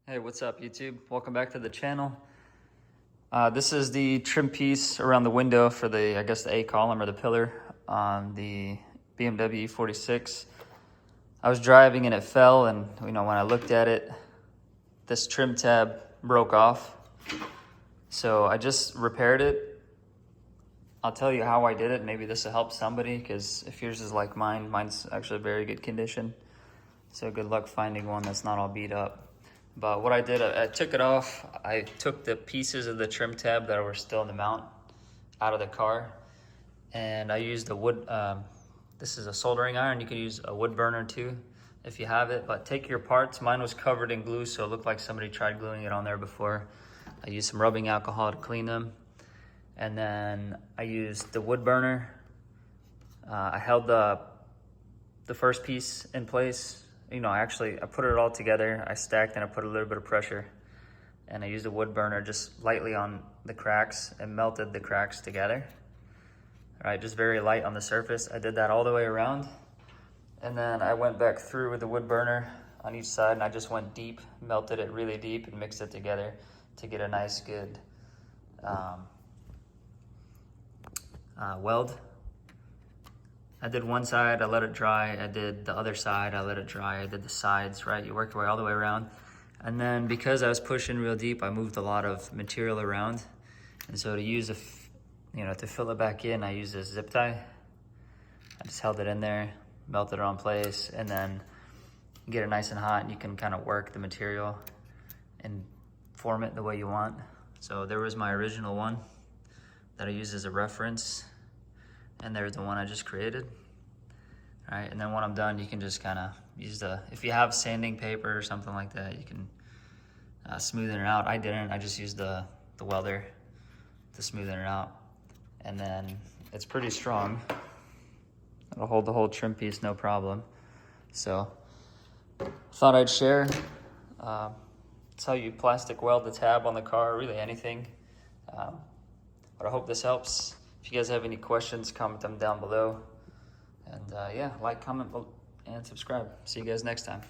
Hey, what's up YouTube? Welcome back to the channel. This is the trim piece around the window for the, I guess the A column or the pillar on the BMW E46. I was driving and it fell, and when I looked at it, this trim tab broke off. So I just repaired it. I'll tell you how I did it. Maybe this will help somebody, because if yours is like mine, mine's actually very good condition. So good luck finding one that's not all beat up. But what I did, I took it off. I took the pieces of the trim tab that were still in the mount out of the car, and I used a wood, this is a soldering iron. You can use a wood burner too if you have it, but take your parts. Mine was covered in glue, so it looked like somebody tried gluing it on there before. I used some rubbing alcohol to clean them, and then I used the wood burner. I held the first piece in place. I put it all together. I stacked and I put a little bit of pressure, and I used a wood burner just lightly on the cracks and melted the cracks together. All right, just very light on the surface. I did that all the way around, and then I went back through with the wood burner on each side, and I just went deep, melted it really deep, and mixed it together to get a nice good weld. I did one side, I let it dry. I did the other side, I let it dry. I did the sides, right? You work your way all the way around. And then because I was pushing real deep, I moved a lot of material around. And so to use to fill it back in, I used a zip tie. I just held it in there, melted it on place, and then get it nice and hot, and you can kind of work the material and form it the way you want. So there was my original one that I used as a reference. And there's the one I just created. All right, and then when I'm done, you can just kind of use if you have sanding paper or something like that, you can smoothen it out. I didn't, I just used the welder to smoothen it out. And then it's pretty strong. It'll hold the whole trim piece, no problem. So, thought I'd share. It's how you plastic weld the tab on the car, really anything. But I hope this helps. If you guys have any questions, comment them down below. And yeah, like, comment, and subscribe. See you guys next time.